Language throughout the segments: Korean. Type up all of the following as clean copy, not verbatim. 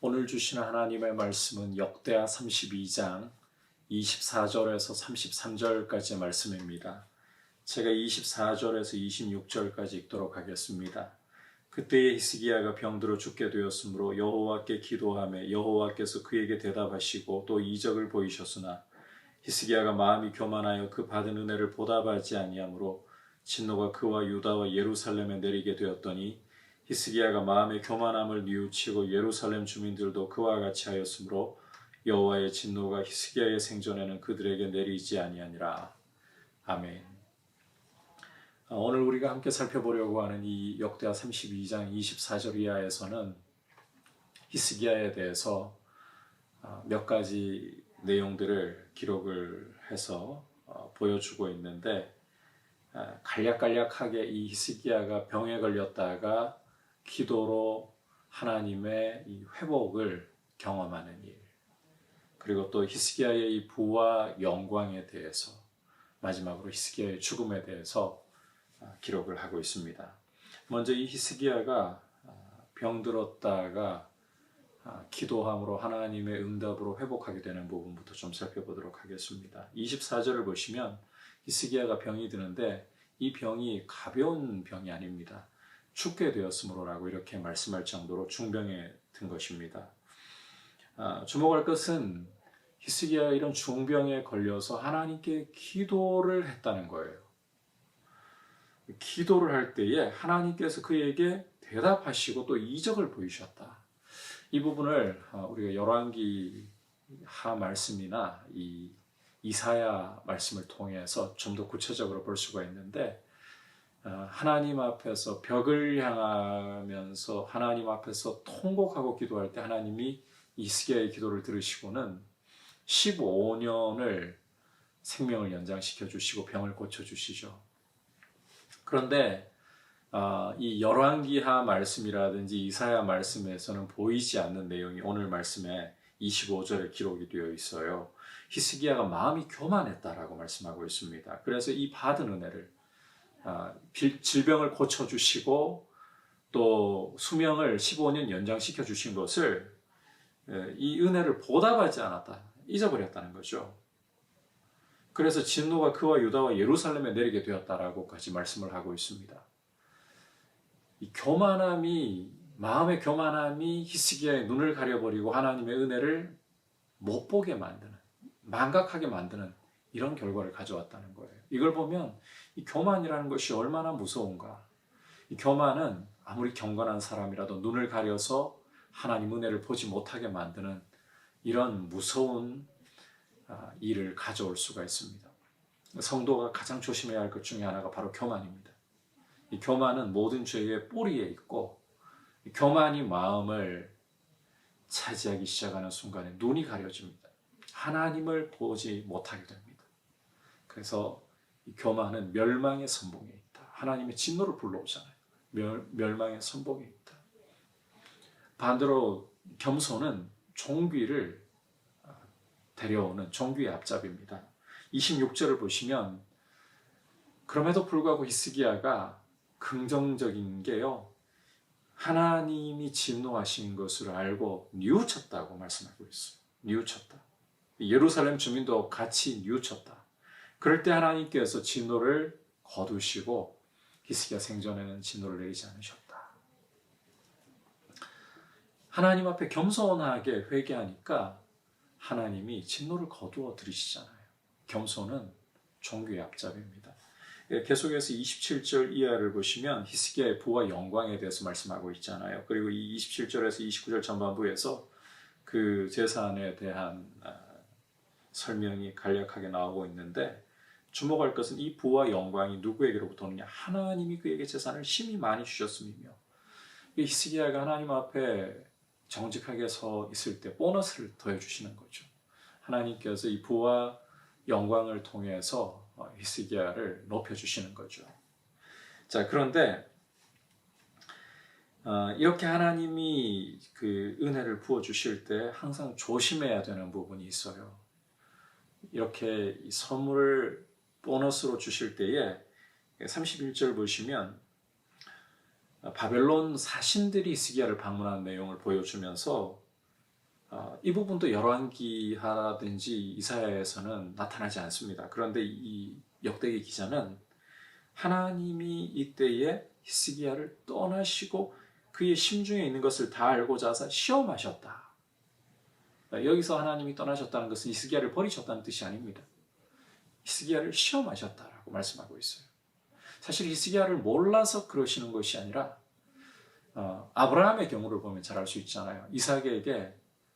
오늘 주시는 하나님의 말씀은 역대하 32장 24절에서 33절까지의 말씀입니다. 제가 24절에서 26절까지 읽도록 하겠습니다. 그때에 히스기야가 병들어 죽게 되었으므로 여호와께 기도하며 여호와께서 그에게 대답하시고 또 이적을 보이셨으나 히스기야가 마음이 교만하여 그 받은 은혜를 보답하지 아니하므로 진노가 그와 유다와 예루살렘에 내리게 되었더니 히스기야가 마음의 교만함을 뉘우치고 예루살렘 주민들도 그와 같이 하였으므로 여호와의 진노가 히스기야의 생전에는 그들에게 내리지 아니하니라. 아멘. 오늘 우리가 함께 살펴보려고 하는 이 역대하 32장 24절 이하에서는 히스기야에 대해서 몇 가지 내용들을 기록을 해서 보여주고 있는데, 간략간략하게 이 히스기야가 병에 걸렸다가 기도로 하나님의 이 회복을 경험하는 일, 그리고 또 히스기야의 이 부와 영광에 대해서, 마지막으로 히스기야의 죽음에 대해서 기록을 하고 있습니다. 먼저 이 히스기야가 병들었다가 기도함으로 하나님의 응답으로 회복하게 되는 부분부터 좀 살펴보도록 하겠습니다. 24절을 보시면 히스기야가 병이 드는데 이 병이 가벼운 병이 아닙니다. 죽게 되었으므로라고 이렇게 말씀할 정도로 중병에 든 것입니다. 주목할 것은 히스기야가 이런 중병에 걸려서 하나님께 기도를 했다는 거예요. 기도를 할 때에 하나님께서 그에게 대답하시고 또 이적을 보이셨다. 이 부분을 우리가 열왕기하 말씀이나 이 이사야 말씀을 통해서 좀 더 구체적으로 볼 수가 있는데, 하나님 앞에서 벽을 향하면서 하나님 앞에서 통곡하고 기도할 때 하나님이 히스기야의 기도를 들으시고는 15년을 생명을 연장시켜 주시고 병을 고쳐 주시죠. 그런데 이 열왕기하 말씀이라든지 이사야 말씀에서는 보이지 않는 내용이 오늘 말씀에 25절에 기록이 되어 있어요. 히스기야가 마음이 교만했다라고 말씀하고 있습니다. 그래서 이 받은 은혜를, 질병을 고쳐주시고 또 수명을 15년 연장시켜 주신 것을, 이 은혜를 보답하지 않았다, 잊어버렸다는 거죠. 그래서 진노가 그와 유다와 예루살렘에 내리게 되었다라고까지 말씀을 하고 있습니다. 이 교만함이, 마음의 교만함이 히스기야의 눈을 가려버리고 하나님의 은혜를 못 보게 만드는, 망각하게 만드는 이런 결과를 가져왔다는 거예요. 이걸 보면 이 교만이라는 것이 얼마나 무서운가. 이 교만은 아무리 경건한 사람이라도 눈을 가려서 하나님 은혜를 보지 못하게 만드는 이런 무서운 일을 가져올 수가 있습니다. 성도가 가장 조심해야 할 것 중에 하나가 바로 교만입니다. 이 교만은 모든 죄의 뿌리에 있고, 이 교만이 마음을 차지하기 시작하는 순간에 눈이 가려집니다. 하나님을 보지 못하게 됩니다. 그래서 이 교만은 멸망의 선봉에 있다. 하나님의 진노를 불러오잖아요. 멸망의 선봉에 있다. 반대로 겸손은 종귀를 데려오는 종귀의 앞잡이입니다. 26절을 보시면 그럼에도 불구하고 히스기야가 긍정적인 게요, 하나님이 진노하신 것을 알고 뉘우쳤다고 말씀하고 있어요. 뉘우쳤다. 예루살렘 주민도 같이 뉘우쳤다. 그럴 때 하나님께서 진노를 거두시고 히스기야 생전에는 진노를 내리지 않으셨다. 하나님 앞에 겸손하게 회개하니까 하나님이 진노를 거두어 들이시잖아요. 겸손은 종교의 앞잡이입니다. 계속해서 27절 이하를 보시면 히스기야의 부와 영광에 대해서 말씀하고 있잖아요. 그리고 이 27절에서 29절 전반부에서 그 재산에 대한 설명이 간략하게 나오고 있는데, 주목할 것은 이 부와 영광이 누구에게로부터 오느냐? 하나님이 그에게 재산을 심히 많이 주셨음이며, 히스기야가 하나님 앞에 정직하게 서 있을 때 보너스를 더해주시는 거죠. 하나님께서 이 부와 영광을 통해서 히스기야를 높여주시는 거죠. 자, 그런데 이렇게 하나님이 그 은혜를 부어주실 때 항상 조심해야 되는 부분이 있어요. 이렇게 선물을 보너스로 주실 때에 31절 보시면 바벨론 사신들이 히스기야를 방문한 내용을 보여주면서 이 부분도 열왕기하든지 이사야에서는 나타나지 않습니다. 그런데 이 역대기 기자는 하나님이 이때에 히스기야를 떠나시고 그의 심중에 있는 것을 다 알고자 하사 시험하셨다. 여기서 하나님이 떠나셨다는 것은 히스기야를 버리셨다는 뜻이 아닙니다. 히스기야를 시험하셨다라고 말씀하고 있어요. 사실 히스기야를 몰라서 그러시는 것이 아니라 아브라함의 경우를 보면 잘 알 수 있잖아요.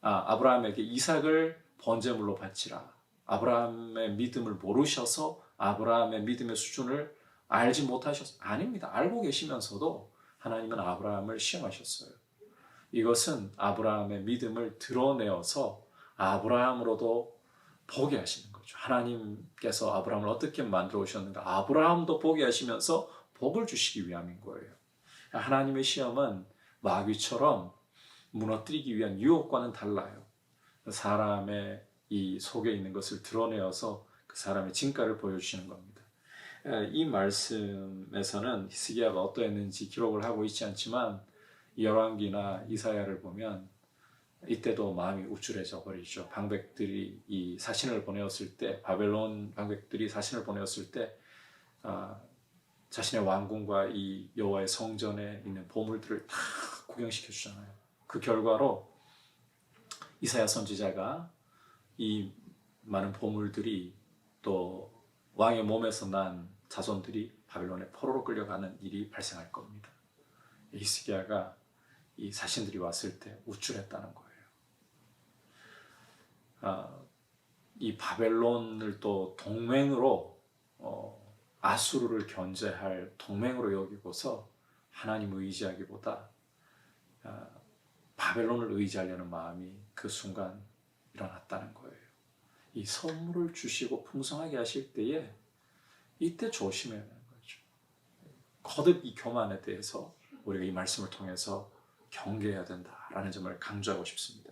아브라함에게 이삭을 번제물로 바치라. 아브라함의 믿음을 모르셔서 아브라함의 믿음의 수준을 알지 못하셨어요. 아닙니다. 알고 계시면서도 하나님은 아브라함을 시험하셨어요. 이것은 아브라함의 믿음을 드러내어서 아브라함으로도 보게 하시는 거죠. 하나님께서 아브라함을 어떻게 만들어 오셨는가. 아브라함도 보게 하시면서 복을 주시기 위함인 거예요. 하나님의 시험은 마귀처럼 무너뜨리기 위한 유혹과는 달라요. 사람의 이 속에 있는 것을 드러내어서 그 사람의 진가를 보여주시는 겁니다. 이 말씀에서는 히스기야가 어떠했는지 기록을 하고 있지 않지만 열왕기나 이사야를 보면 이때도 마음이 우쭐해져 버리죠. 방백들이 이 사신을 보내었을 때, 바벨론 방백들이 사신을 보내었을 때 자신의 왕궁과 이 여호와의 성전에 있는 보물들을 다 구경시켜 주잖아요. 그 결과로 이사야 선지자가 이 많은 보물들이 또 왕의 몸에서 난 자손들이 바벨론의 포로로 끌려가는 일이 발생할 겁니다. 히스기야가 이 사신들이 왔을 때 우쭐했다는 거예요. 이 바벨론을 또 동맹으로 아수르를 견제할 동맹으로 여기고서 하나님을 의지하기보다 바벨론을 의지하려는 마음이 그 순간 일어났다는 거예요. 이 선물을 주시고 풍성하게 하실 때에 이때 조심해야 되는 거죠. 거듭 이 교만에 대해서 우리가 이 말씀을 통해서 경계해야 된다라는 점을 강조하고 싶습니다.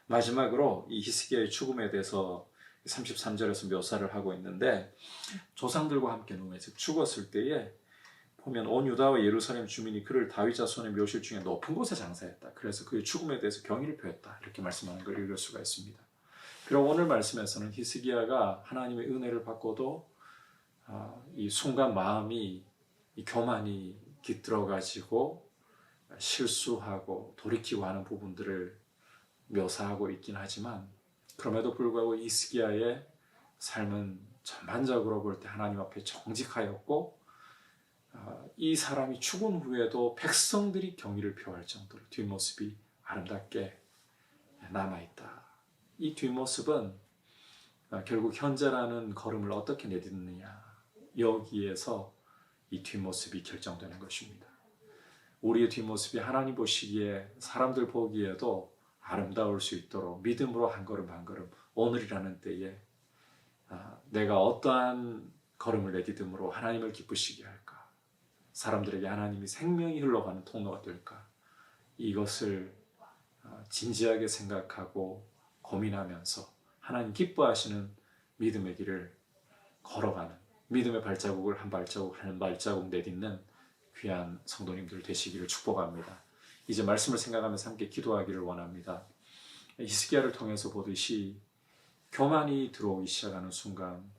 마지막으로 이 히스기야의 죽음에 대해서 33절에서 묘사를 하고 있는데 조상들과 함께 누워 즉 죽었을 때에 보면 온 유다와 예루살렘 주민이 그를 다윗 자손의 묘실 중에 높은 곳에 장사했다. 그래서 그의 죽음에 대해서 경의를 표했다. 이렇게 말씀하는 걸 읽을 수가 있습니다. 그리고 오늘 말씀에서는 히스기야가 하나님의 은혜를 받고도 이 순간 마음이 이 교만이 깃들어가지고 실수하고 돌이키고 하는 부분들을 묘사하고 있긴 하지만 그럼에도 불구하고 히스기야의 삶은 전반적으로 볼 때 하나님 앞에 정직하였고 이 사람이 죽은 후에도 백성들이 경의를 표할 정도로 뒷모습이 아름답게 남아있다. 이 뒷모습은 결국 현재라는 걸음을 어떻게 내딛느냐 여기에서 이 뒷모습이 결정되는 것입니다. 우리의 뒷모습이 하나님 보시기에 사람들 보기에도 아름다울 수 있도록 믿음으로 한 걸음 한 걸음 오늘이라는 때에 내가 어떠한 걸음을 내딛음으로 하나님을 기쁘시게 할까? 사람들에게 하나님이 생명이 흘러가는 통로가 될까? 이것을 진지하게 생각하고 고민하면서 하나님 기뻐하시는 믿음의 길을 걸어가는 믿음의 발자국을 한 발자국 한 발자국 내딛는 귀한 성도님들 되시기를 축복합니다. 이제 말씀을 생각하면서 함께 기도하기를 원합니다. 히스기야를 통해서 보듯이 교만이 들어오기 시작하는 순간,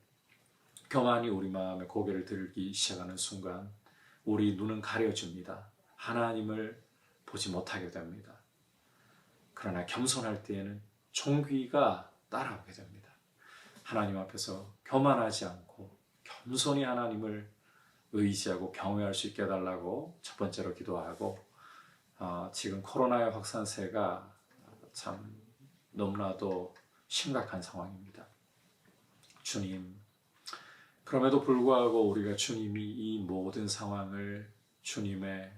교만이 우리 마음에 고개를 들기 시작하는 순간 우리 눈은 가려집니다. 하나님을 보지 못하게 됩니다. 그러나 겸손할 때에는 종귀가 따라오게 됩니다. 하나님 앞에서 교만하지 않고 겸손히 하나님을 의지하고 경외할 수 있게 해달라고 첫 번째로 기도하고 지금 코로나의 확산세가 참 너무나도 심각한 상황입니다. 주님, 그럼에도 불구하고 우리가 주님이 이 모든 상황을 주님의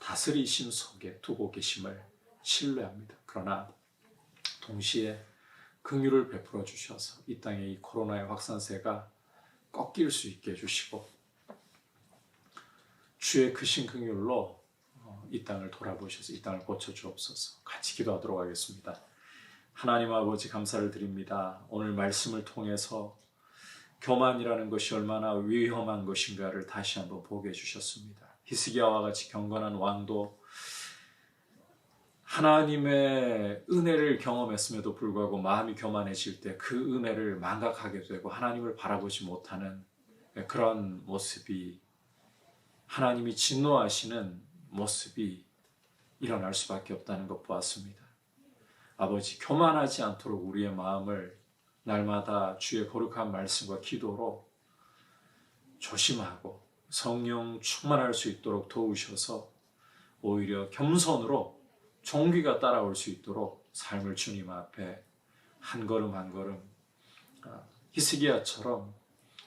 다스리심 속에 두고 계심을 신뢰합니다. 그러나 동시에 긍휼을 베풀어 주셔서 이 땅의 이 코로나의 확산세가 꺾일 수 있게 해주시고 주의 크신 긍휼로 이 땅을 돌아보셔서 이 땅을 고쳐주옵소서. 같이 기도하도록 하겠습니다. 하나님 아버지 감사를 드립니다. 오늘 말씀을 통해서 교만이라는 것이 얼마나 위험한 것인가를 다시 한번 보게 해주셨습니다. 히스기야와 같이 경건한 왕도 하나님의 은혜를 경험했음에도 불구하고 마음이 교만해질 때 그 은혜를 망각하게 되고 하나님을 바라보지 못하는 그런 모습이, 하나님이 진노하시는 모습이 일어날 수밖에 없다는 것 보았습니다. 아버지, 교만하지 않도록 우리의 마음을 날마다 주의 거룩한 말씀과 기도로 조심하고 성령 충만할 수 있도록 도우셔서 오히려 겸손으로 종기가 따라올 수 있도록 삶을 주님 앞에 한 걸음 한 걸음 히스기야처럼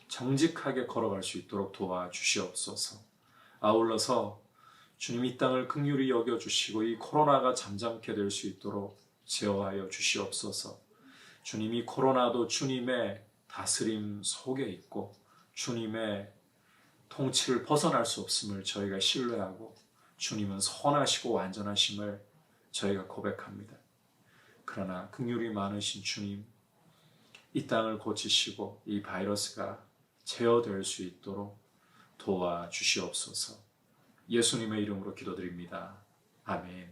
정직하게 걸어갈 수 있도록 도와주시옵소서. 아울러서 주님 이 땅을 긍휼히 여겨주시고 이 코로나가 잠잠케 될 수 있도록 제어하여 주시옵소서. 주님이 코로나도 주님의 다스림 속에 있고 주님의 통치를 벗어날 수 없음을 저희가 신뢰하고 주님은 선하시고 완전하심을 저희가 고백합니다. 그러나 긍휼이 많으신 주님, 이 땅을 고치시고 이 바이러스가 제어될 수 있도록 도와주시옵소서. 예수님의 이름으로 기도드립니다. 아멘.